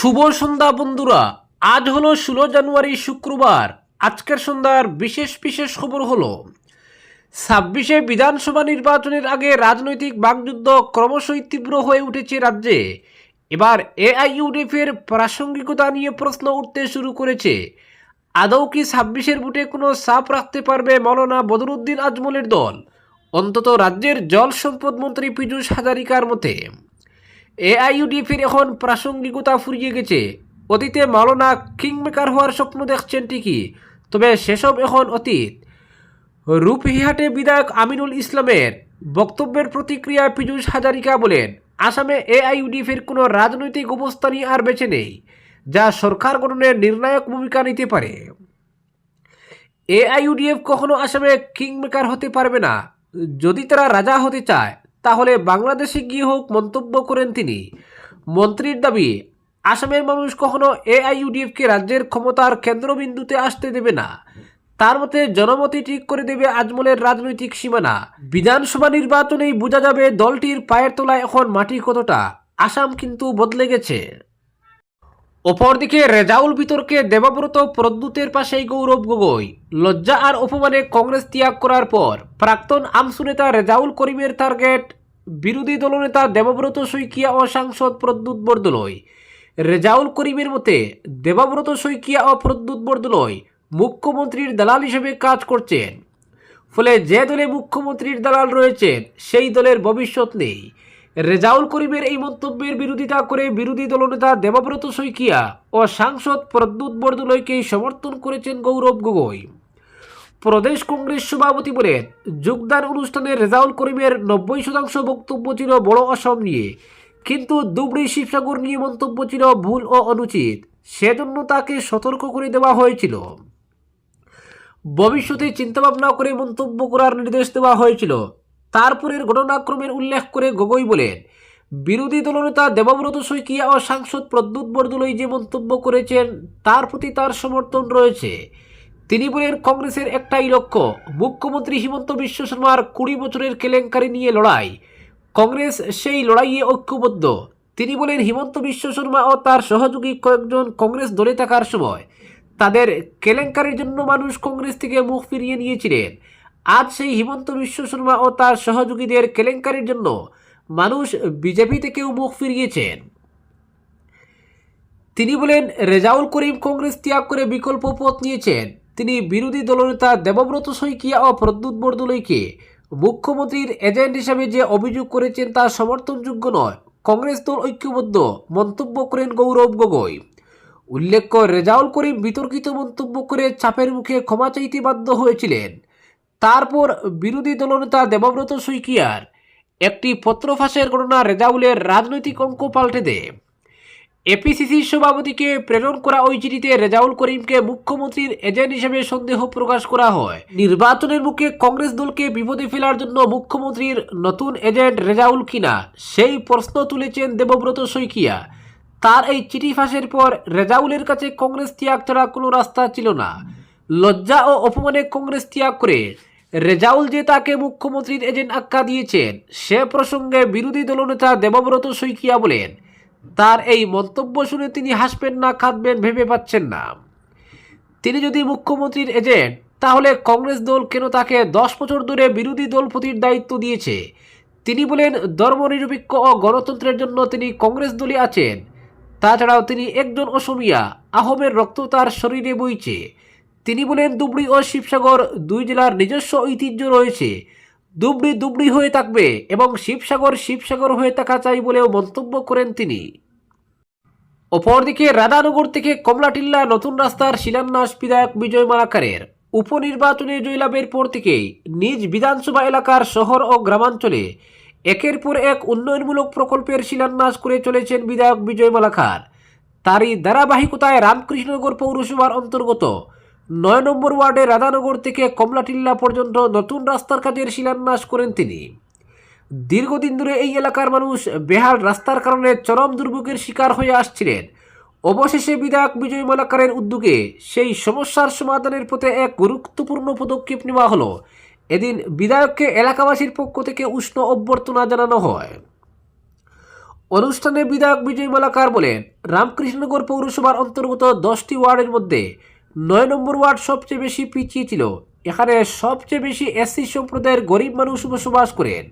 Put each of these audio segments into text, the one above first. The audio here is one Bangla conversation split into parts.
শুভ সন্ধ্যা বন্ধুরা। আজ হলো 16 জানুয়ারি শুক্রবার। আজকের সন্ধ্যার বিশেষ বিশেষ খবর হলো 26শে বিধানসভা নির্বাচনের আগে রাজনৈতিক বাকযুদ্ধ ক্রমশই তীব্র হয়ে উঠেছে রাজ্যে। এবার এআইইউডিএফের প্রাসঙ্গিকতা নিয়ে প্রশ্ন উঠতে শুরু করেছে। আদৌ কি 26শের ভোটে কোনো চাপ রাখতে পারবে মৌলানা বদরুদ্দিন আজমলের দল? অন্তত রাজ্যের জল সম্পদ মন্ত্রী পীযূষ হাজারিকার মতে এআইইউডিএফের এখন প্রাসঙ্গিকতা ফুরিয়ে গেছে। অতীতে মাওলানা কিংমেকার হওয়ার স্বপ্ন দেখছেন ঠিকই, তবে সেসব এখন অতীত। রূপহিহাটে বিধায়ক আমিনুল ইসলামের বক্তব্যের প্রতিক্রিয়ায় পীযূষ হাজারিকা বলেন, আসামে এআইইউডিএফের কোনো রাজনৈতিক অবস্থানই আর বেঁচে নেই যা সরকার গঠনের নির্ণায়ক ভূমিকা নিতে পারে। এআইইউডিএফ কখনো আসামে কিংমেকার হতে পারবে না। যদি তারা রাজা হতে চায় তাহলে বাংলাদেশে গিয়ে হোক, মন্তব্য করেন তিনি। মন্ত্রীর দাবি, আসামের মানুষ কখনো এআইইউডিএফকে রাজ্যের ক্ষমতার কেন্দ্রবিন্দুতে আসতে দেবে না। তার মতে জনমতি ঠিক করে দেবে আজমলের রাজনৈতিক সীমানা। বিধানসভা নির্বাচনেই বোঝা যাবে দলটির পায়ের তলায় এখন মাটি কতটা। আসাম কিন্তু বদলে গেছে। অপরদিকে রেজাউল বিতর্কে দেবব্রত প্রদ্যুতের পাশেই গৌরব গগৈ। লজ্জা আর অপমানে কংগ্রেস ত্যাগ করার পর প্রাক্তন আমসু নেতা রেজাউল করিমের টার্গেট বিরোধী দলনেতা দেবব্রত শইকিয়া ও সাংসদ প্রদ্যুৎ বরদলৈ। রেজাউল করিমের মতে দেবব্রত শইকিয়া ও প্রদ্যুৎ বরদলৈ মুখ্যমন্ত্রীর দালাল হিসেবে কাজ করছেন। ফলে যে দলে মুখ্যমন্ত্রীর দালাল রয়েছেন সেই দলের ভবিষ্যৎ নেই। রেজাউল করিমের এই মন্তব্যের বিরোধিতা করে বিরোধী দলনেতা দেবব্রত শইকিয়া ও সাংসদ প্রদ্যুৎ বরদলৈকে সমর্থন করেছেন গৌরব গগৈ। প্রদেশ কংগ্রেস সভাপতি বলেন, যোগদান অনুষ্ঠানে রেজাউল করিমের 90% বক্তব্য ছিল বড় অসম নিয়ে, কিন্তু ধুবড়ী শিবসাগর নিয়ে মন্তব্য ছিল ভুল ও অনুচিত। সেজন্য তাকে সতর্ক করে দেওয়া হয়েছিল। ভবিষ্যতে চিন্তাভাবনা করে মন্তব্য করার নির্দেশ দেওয়া হয়েছিল। তারপরের ঘটনাক্রমের উল্লেখ করে গগৈ বলেন, বিরোধী দলনেতা দেবব্রত শইকিয়া ও সাংসদ প্রদ্যুৎ বরদলৈ যে মন্তব্য করেছেন তার প্রতি তার সমর্থন রয়েছে। তিনি বলেন, কংগ্রেসের একটাই লক্ষ্য, মুখ্যমন্ত্রী হিমন্ত বিশ্ব শর্মার 20 বছরের কেলেঙ্কারি নিয়ে লড়াই। কংগ্রেস সেই লড়াইয়ে ঐক্যবদ্ধ। তিনি বলেন, হিমন্ত বিশ্ব শর্মা ও তার সহযোগী কয়েকজন কংগ্রেস দলে থাকার সময় তাদের কেলেঙ্কারির জন্য মানুষ কংগ্রেস থেকে মুখ ফিরিয়ে নিয়েছিলেন। আজ সেই হিমন্ত বিশ্ব শর্মা ও তার সহযোগীদের কেলেঙ্কারির জন্য মানুষ বিজেপি থেকেও মুখ ফিরিয়েছেন। তিনি বলেন, রেজাউল করিম কংগ্রেস ত্যাগ করে বিকল্প পথ নিয়েছেন। তিনি বিরোধী দলনেতা দেবব্রত শইকিয়া ও প্রদ্যুৎ বরদলৈকে মুখ্যমন্ত্রীর এজেন্ট হিসাবে যে অভিযোগ করেছেন তা সমর্থনযোগ্য নয়। কংগ্রেস দল ঐক্যবদ্ধ, মন্তব্য করেন গৌরব গগৈ। উল্লেখ্য, রেজাউল করিম বিতর্কিত মন্তব্য করে চাপের মুখে ক্ষমা চাইতে বাধ্য হয়েছিলেন। তারপর বিরোধী দলনেতা দেবব্রত শইকিয়ার একটি পত্র ফাঁসের ঘটনা রেজাউলের রাজনৈতিক অঙ্ক পাল্টে দেয়। এপিসিসির সভাপতিকে প্রেরণ করা ওই চিঠিতে রেজাউল করিমকে মুখ্যমন্ত্রীর এজেন্ট হিসেবে সন্দেহ প্রকাশ করা হয়। নির্বাচনের মুখে কংগ্রেস দলকে বিপদে ফেলার জন্য মুখ্যমন্ত্রীর নতুন এজেন্ট রেজাউল কিনা সেই প্রশ্ন তুলেছেন দেবব্রত শইকিয়া। তার এই চিঠি ফাঁসের পর রেজাউলের কাছে কংগ্রেস ত্যাগ ছাড়া কোনো রাস্তা ছিল না। লজ্জা ও অপমানে কংগ্রেস ত্যাগ করে রেজাউল যে তাকে মুখ্যমন্ত্রীর এজেন্ট আখ্যা দিয়েছেন সে প্রসঙ্গে বিরোধী দলনেতা দেবব্রত শইকিয়া বলেন, তার এই মন্তব্য শুনে তিনি হাসবেন না কাঁদবেন ভেবে পাচ্ছেন না। তিনি যদি মুখ্যমন্ত্রীর এজেন্ট, তাহলে কংগ্রেস দল কেন তাকে 10 বছর ধরে বিরোধী দলপতির দায়িত্ব দিয়েছে? তিনি বলেন, ধর্মনিরপেক্ষ ও গণতন্ত্রের জন্য তিনি কংগ্রেস দলে আছেন। তাছাড়াও তিনি একজন অসমিয়া, আহোমের রক্ত তার শরীরে বইছে। তিনি বলেন, ধুবড়ী ও শিবসাগর দুই জেলার নিজস্ব ঐতিহ্য রয়েছে। ধুবড়ী ধুবড়ী হয়ে থাকবে এবং শিবসাগর শিবসাগর হয়ে থাকা চাই বলেও মন্তব্য করেন তিনি। অপরদিকে রাধানগর থেকে কমলাটিল্লা নতুন রাস্তার শিলান্যাস বিধায়ক বিজয় মালাকারের। উপনির্বাচনে জয়লাভের পর থেকেই নিজ বিধানসভা এলাকার শহর ও গ্রামাঞ্চলে একের পর এক উন্নয়নমূলক প্রকল্পের শিলান্যাস করে চলেছেন বিধায়ক বিজয় মালাকার। তারই ধারাবাহিকতায় রামকৃষ্ণনগর পৌরসভার অন্তর্গত 9 নম্বর ওয়ার্ডে রাধানগর থেকে কমলাটিল্লা পর্যন্ত নতুন রাস্তার কাজের শিলান্যাস করেন তিনি। দীর্ঘদিন ধরে এই এলাকার মানুষ বেহাল রাস্তার কারণে চরম দুর্ভোগের শিকার হয়ে আসছিলেন। অবশেষে বিধায়ক বিজয় মালাকারের উদ্যোগে সেই সমস্যার সমাধানের পথে এক গুরুত্বপূর্ণ পদক্ষেপ নেওয়া হলো। এদিন বিধায়ককে এলাকাবাসীর পক্ষ থেকে উষ্ণ অভ্যর্থনা জানানো হয়। অনুষ্ঠানে বিধায়ক বিজয় মালাকার বলেন, রামকৃষ্ণনগর পৌরসভার অন্তর্গত 10টি ওয়ার্ডের মধ্যে 9 নম্বর ওয়ার্ড সবচেয়ে বেশি পিছিয়ে ছিল। এখানে সবচেয়ে বেশি এসসি সম্প্রদায়ের গরিব মানুষ বসবাস করেন।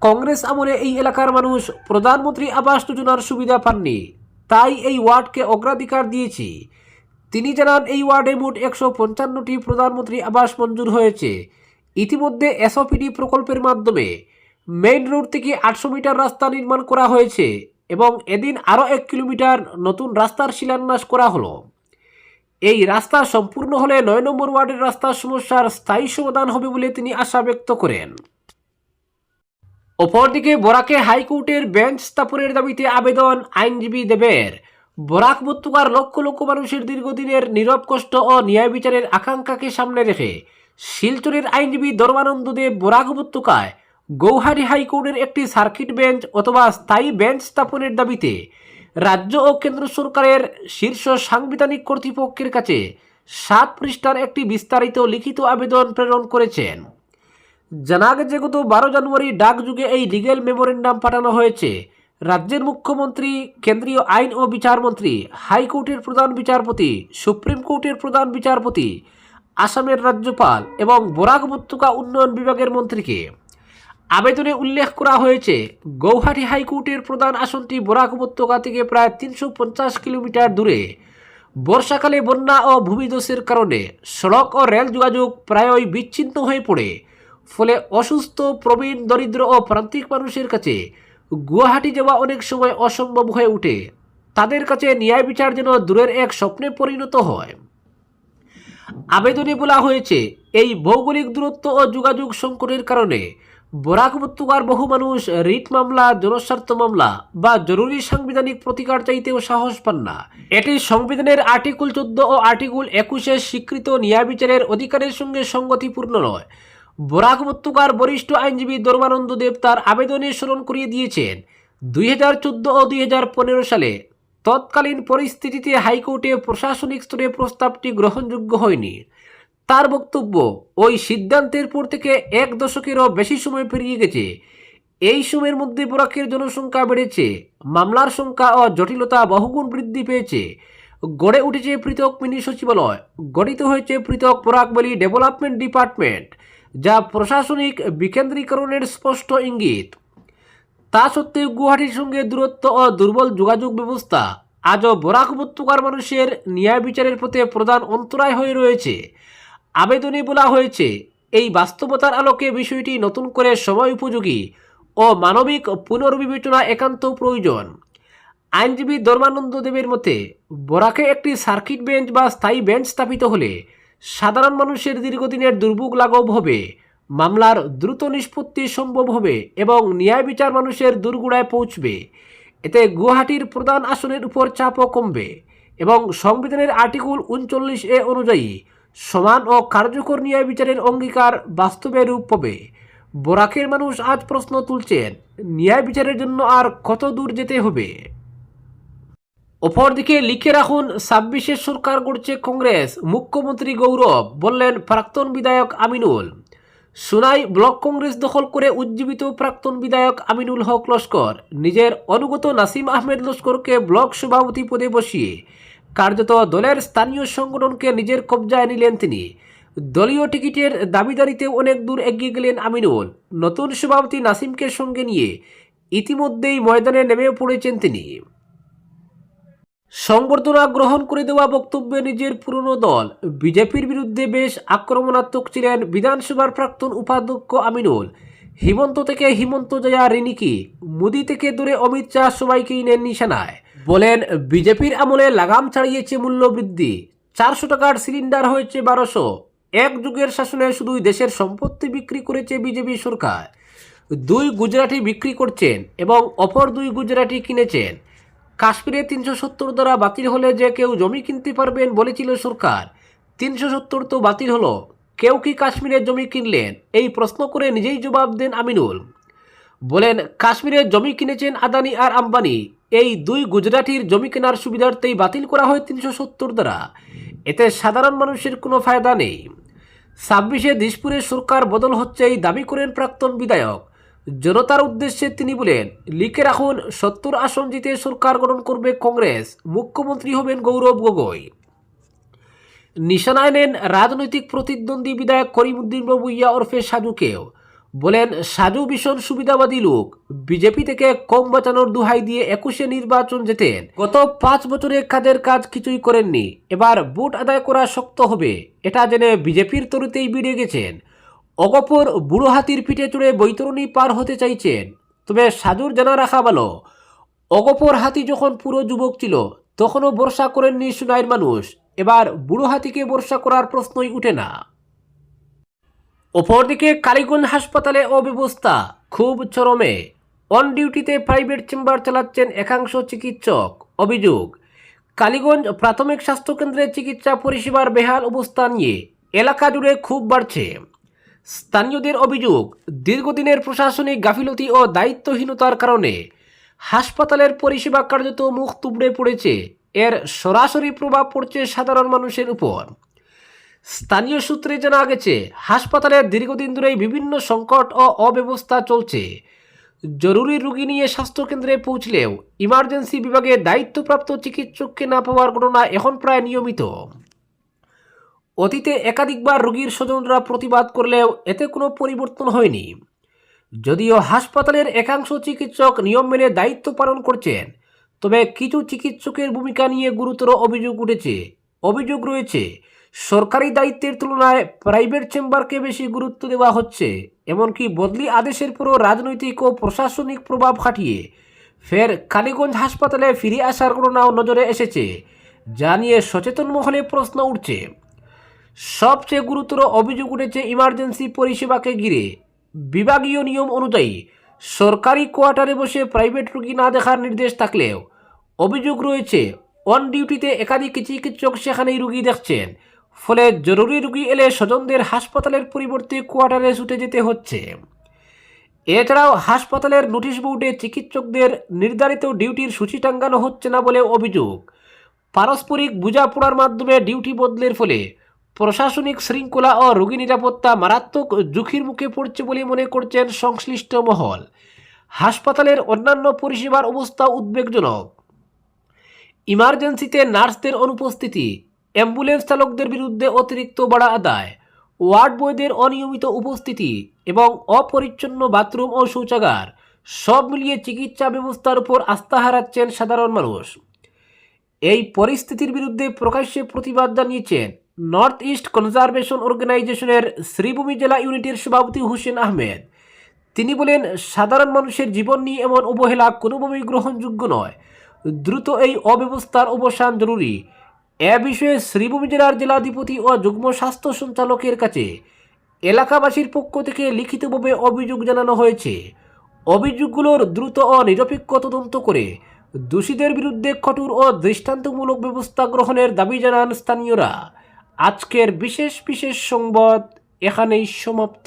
কংগ্রেস আমলে এই এলাকার মানুষ প্রধানমন্ত্রী আবাস যোজনার সুবিধা পাননি, তাই এই ওয়ার্ডকে অগ্রাধিকার দিয়েছি। তিনি জানান, এই ওয়ার্ডে মোট 155টি প্রধানমন্ত্রী আবাস মঞ্জুর হয়েছে। ইতিমধ্যে এসওপিডি প্রকল্পের মাধ্যমে মেইন রোড থেকে 800 মিটার রাস্তা নির্মাণ করা হয়েছে এবং এদিন আরও 1 কিলোমিটার নতুন রাস্তার শিলান্যাস করা হলো। এই রাস্তা সম্পূর্ণ হলে 9 নম্বর ওয়ার্ডের রাস্তার সমস্যার স্থায়ী সমাধান হবে বলে তিনি আশা ব্যক্ত করেন। অপরদিকে বরাকে হাইকোর্টের বেঞ্চ স্থাপনের দাবিতে আবেদন আইনজীবী দেবের। বরাক উপত্যকার লক্ষ লক্ষ মানুষের দীর্ঘদিনের নীরব কষ্ট ও ন্যায় বিচারের আকাঙ্ক্ষাকে সামনে রেখে শিলচরের আইনজীবী ধর্মানন্দ দেব বরাক উপত্যকায় গৌহাটি হাইকোর্টের একটি সার্কিট বেঞ্চ অথবা স্থায়ী বেঞ্চ স্থাপনের দাবিতে রাজ্য ও কেন্দ্র সরকারের শীর্ষ সাংবিধানিক কর্তৃপক্ষের কাছে 7 পৃষ্ঠার একটি বিস্তারিত লিখিত আবেদন প্রেরণ করেছেন। জানা গেছে, গত 12 জানুয়ারি ডাকযোগে এই লিগেল মেমোরেন্ডাম পাঠানো হয়েছে রাজ্যের মুখ্যমন্ত্রী, কেন্দ্রীয় আইন ও বিচারমন্ত্রী, হাইকোর্টের প্রধান বিচারপতি, সুপ্রিম কোর্টের প্রধান বিচারপতি, আসামের রাজ্যপাল এবং বরাক উপত্যকা উন্নয়ন বিভাগের মন্ত্রীকে। আবেদনে উল্লেখ করা হয়েছে, গৌহাটি হাইকোর্টের প্রধান আসনটি বরাক উপত্যকা থেকে প্রায় 350 কিলোমিটার দূরে। বর্ষাকালে বন্যা ও ভূমিধসের কারণে সড়ক ও রেল যোগাযোগ প্রায়ই বিচ্ছিন্ন হয়ে পড়ে, ফলে অসুস্থ, প্রবীণ, দরিদ্র ও প্রান্তিক মানুষের কাছে গুয়াহাটি যাওয়া অনেক সময় অসম্ভব হয়ে ওঠে। তাদের কাছে ন্যায় বিচার যেন দূরের এক স্বপ্নে পরিণত হয়। আবেদনে বলা হয়েছে, এই ভৌগোলিক দূরত্ব ও যোগাযোগ সংকটের কারণে বরাক উপত্যকার বহু মানুষ রিট মামলা, জনস্বার্থ মামলা বা জরুরি সাংবিধানিক প্রতিকার চাইতেও সাহস পান না। এটি সংবিধানের আর্টিকেল 14 ও আর্টিকেল 21 স্বীকৃত ন্যায় বিচারের অধিকারের সঙ্গে সঙ্গতিপূর্ণ নয়। বরাক উপত্যকার বরিষ্ঠ আইনজীবী ধর্মানন্দ দেব তার আবেদনে স্মরণ করিয়ে দিয়েছেন, 2014 ও 2015 সালে তৎকালীন পরিস্থিতিতে হাইকোর্টে প্রশাসনিক স্তরে প্রস্তাবটি গ্রহণযোগ্য হয়নি। তার বক্তব্য, ওই সিদ্ধান্তের পর থেকে 1 দশকেরও বেশি সময় পেরিয়ে গেছে। এই সময়ের মধ্যে বরাকের জনসংখ্যা বেড়েছে, মামলার সংখ্যা ও জটিলতা বহুগুণ বৃদ্ধি পেয়েছে। গড়ে উঠেছে পৃথক মিনি সচিবালয়, গঠিত হয়েছে পৃথক বরাক ভ্যালি ডেভেলপমেন্ট ডিপার্টমেন্ট, যা প্রশাসনিক বিকেন্দ্রীকরণের স্পষ্ট ইঙ্গিত। তা সত্ত্বেও গুয়াহাটির সঙ্গে দূরত্ব ও দুর্বল যোগাযোগ ব্যবস্থা আজও বরাক উপত্যকার মানুষের ন্যায় বিচারের পথে প্রধান অন্তরায় হয়ে রয়েছে। আবেদনে বলা হয়েছে, এই বাস্তবতার আলোকে বিষয়টি নতুন করে সময় উপযোগী ও মানবিক পুনর্বিবেচনা একান্ত প্রয়োজন। আইনজীবী ধর্মানন্দ দেবের মতে, বরাকে একটি সার্কিট বেঞ্চ বা স্থায়ী বেঞ্চ স্থাপিত হলে সাধারণ মানুষের দীর্ঘদিনের দুর্ভোগ লাঘব হবে, মামলার দ্রুত নিষ্পত্তি সম্ভব হবে এবং ন্যায় বিচার মানুষের দোরগোড়ায় পৌঁছবে। এতে গুয়াহাটির প্রধান আসনের উপর চাপও কমবে এবং সংবিধানের আর্টিকেল 39A অনুযায়ী সমান ও কার্যকর ন্যায় বিচারের অঙ্গীকার বাস্তবে রূপ পাবে। বরাকের মানুষ আজ প্রশ্ন তুলছেন, ন্যায় বিচারের জন্য আর কত দূর যেতে হবে? অপরদিকে লিখে রাখুন, 26-এ সরকার গড়ছে কংগ্রেস, মুখ্যমন্ত্রী গৌরব, বললেন প্রাক্তন বিধায়ক আমিনুল। সোনাই ব্লক কংগ্রেস দখল করে উজ্জীবিত প্রাক্তন বিধায়ক আমিনুল হক লস্কর নিজের অনুগত নাসিম আহমেদ লস্করকে ব্লক সভাপতি পদে বসিয়ে কার্যত দলের স্থানীয় সংগঠনকে নিজের কবজায় নিলেন তিনি। দলীয় টিকিটের দাবিদারিতে অনেক দূর এগিয়ে গেলেন আমিনুল। নতুন সভাপতি নাসিমকে সঙ্গে নিয়ে ইতিমধ্যেই ময়দানে নেমে পড়েছেন তিনি। সংবর্ধনা গ্রহণ করে দেওয়া বক্তব্যে নিজের পুরনো দল বিজেপির বিরুদ্ধে বেশ আক্রমণাত্মক ছিলেন বিধানসভার প্রাক্তন উপাধ্যক্ষ আমিনুল। হিমন্ত থেকে হিমন্ত জয়া রিনিকি, মোদি থেকে দূরে অমিত শাহ সবাইকেই নেন নিশানায়। বলেন, বিজেপির আমলে লাগাম ছাড়িয়েছে মূল্যবৃদ্ধি, 400 টাকার সিলিন্ডার হয়েছে 1200। এক যুগের শাসনে শুধুই দেশের সম্পত্তি বিক্রি করেছে বিজেপি সরকার। 2 গুজরাটি বিক্রি করছেন এবং অপর 2 গুজরাটি কিনেছেন। কাশ্মীরে 370 দ্বারা বাতিল হলে যে কেউ জমি কিনতে পারবেন বলেছিল সরকার, 370 তো বাতিল হলো, কেউ কি কাশ্মীরে জমি কিনলেন? এই প্রশ্ন করে নিজেই জবাব দেন আমিনুল। বলেন, কাশ্মীরে জমি কিনেছেন আদানি আর আম্বানি, এই 2 গুজরাটির জমি কেনার সুবিধার্থেই বাতিল করা হয় 370 দ্বারা। এতে সাধারণ মানুষের কোনো ফায়দা নেই। 26-এ দিশপুরে সরকার বদল হচ্ছে এই দাবি করেন প্রাক্তন বিধায়ক। জনতার উদ্দেশ্যে তিনি বলেন, লিখে রাখুন, 70 আসন জিতে সরকার গঠন করবে কংগ্রেস, মুখ্যমন্ত্রী হবেন গৌরব গগৈ। নিশানায় নেন রাজনৈতিক প্রতিদ্বন্দ্বী বিধায়ক করিমউদ্দিন ভুঁইয়া ওরফে সাজুকেও। বলেন, সাজু ভীষণ সুবিধাবাদী লোক, বিজেপি থেকে কম বাঁচানোর দুহাই দিয়ে 21-এ নির্বাচন জেতেন। গত 5 বছরে কাজের কাজ কিছুই করেননি, এবার ভোট আদায় করা শক্ত হবে, এটা জেনে বিজেপির তরুতেই বেরিয়ে গেছেন। অগপর বুড়ো হাতির পিঠে চড়ে বৈতরণী পার হতে চাইছেন। তবে সাজুর জানা রাখা ভালো, অগপর হাতি যখন পুরো যুবক ছিল তখনও ভরসা করেননি সুনাইয়ের মানুষ, এবার বুড়ো হাতিকে ভরসা করার প্রশ্নই উঠে না। অপরদিকে কালীগঞ্জ হাসপাতালে অব্যবস্থা খুব চরমে। অন ডিউটিতে প্রাইভেট চেম্বার চালাচ্ছেন একাংশ চিকিৎসক। অভিযোগ, কালীগঞ্জ প্রাথমিক স্বাস্থ্যকেন্দ্রে চিকিৎসা পরিষেবার বেহাল অবস্থা নিয়ে এলাকা জুড়ে ক্ষোভ বাড়ছে। স্থানীয়দের অভিযোগ, দীর্ঘদিনের প্রশাসনিক গাফিলতি ও দায়িত্বহীনতার কারণে হাসপাতালের পরিষেবা কার্যত মুখ তুবড়ে পড়েছে। এর সরাসরি প্রভাব পড়ছে সাধারণ মানুষের উপর। স্থানীয় সূত্রে জানা গেছে, হাসপাতালের দীর্ঘদিন ধরেই বিভিন্ন সংকট ও অব্যবস্থা চলছে। জরুরি রোগী নিয়ে স্বাস্থ্যকেন্দ্রে পৌঁছলেও ইমার্জেন্সি বিভাগে দায়িত্বপ্রাপ্ত চিকিৎসককে না পাওয়ার ঘটনা এখন প্রায় নিয়মিত। অতীতে একাধিকবার রোগীর স্বজনরা প্রতিবাদ করলেও এতে কোনো পরিবর্তন হয়নি। যদিও হাসপাতালের একাংশ চিকিৎসক নিয়ম মেনে দায়িত্ব পালন করছেন, তবে কিছু চিকিৎসকের ভূমিকা নিয়ে গুরুতর অভিযোগ উঠেছে। অভিযোগ রয়েছে, সরকারি দায়িত্বের তুলনায় প্রাইভেট চেম্বারকে বেশি গুরুত্ব দেওয়া হচ্ছে, এমনকি বদলি আদেশের পরও রাজনৈতিক ও প্রশাসনিক প্রভাব খাটিয়ে ফের কালীগঞ্জ হাসপাতালে ফিরে আসার ঘটনাও নজরে এসেছে, যা নিয়ে সচেতন মহলে প্রশ্ন উঠছে। সবচেয়ে গুরুতর অভিযোগ উঠেছে ইমার্জেন্সি পরিষেবাকে ঘিরে। বিভাগীয় নিয়ম অনুযায়ী সরকারি কোয়ার্টারে বসে প্রাইভেট রোগী না দেখার নির্দেশ থাকলেও অভিযোগ রয়েছে, অন ডিউটিতে একাধিক চিকিৎসক সেখানেই রোগী দেখছেন। ফলে জরুরি রোগী এলে স্বজনদের হাসপাতালের পরিবর্তে কোয়ার্টারে ছুটে যেতে হচ্ছে। এছাড়াও হাসপাতালের নোটিশ বোর্ডে চিকিৎসকদের নির্ধারিত ডিউটির সূচি টাঙ্গানো হচ্ছে না বলে অভিযোগ। পারস্পরিক বোঝাপড়ার মাধ্যমে ডিউটি বদলের ফলে প্রশাসনিক শৃঙ্খলা ও রোগী নিরাপত্তা মারাত্মক ঝুঁকির মুখে পড়ছে বলে মনে করছেন সংশ্লিষ্ট মহল। হাসপাতালের অন্যান্য পরিষেবার অবস্থা উদ্বেগজনক। ইমার্জেন্সিতে নার্সদের অনুপস্থিতি, অ্যাম্বুলেন্স চালকদের বিরুদ্ধে অতিরিক্ত ভাড়া আদায়, ওয়ার্ড বয়দের অনিয়মিত উপস্থিতি এবং অপরিচ্ছন্ন বাথরুম ও শৌচাগার, সব মিলিয়ে চিকিৎসা ব্যবস্থার উপর আস্থা হারাচ্ছেন সাধারণ মানুষ। এই পরিস্থিতির বিরুদ্ধে প্রকাশ্যে প্রতিবাদ জানিয়েছেন নর্থ ইস্ট কনজারভেশন অর্গানাইজেশনের শ্রীভূমি জেলা ইউনিটের সভাপতি হোসেন আহমেদ। তিনি বলেন, সাধারণ মানুষের জীবন নিয়ে এমন অবহেলা কোনোভাবেই গ্রহণযোগ্য নয়। দ্রুত এই অব্যবস্থার অবসান জরুরি। এ বিষয়ে শ্রীভূমি জেলার জেলাধিপতি ও যুগ্ম স্বাস্থ্য সঞ্চালকের কাছে এলাকাবাসীর পক্ষ থেকে লিখিতভাবে অভিযোগ জানানো হয়েছে। অভিযোগগুলোর দ্রুত ও নিরপেক্ষ তদন্ত করে দোষীদের বিরুদ্ধে কঠোর ও দৃষ্টান্তমূলক ব্যবস্থা গ্রহণের দাবি জানান স্থানীয়রা। আজকের বিশেষ সংবাদ এখানেই সমাপ্ত।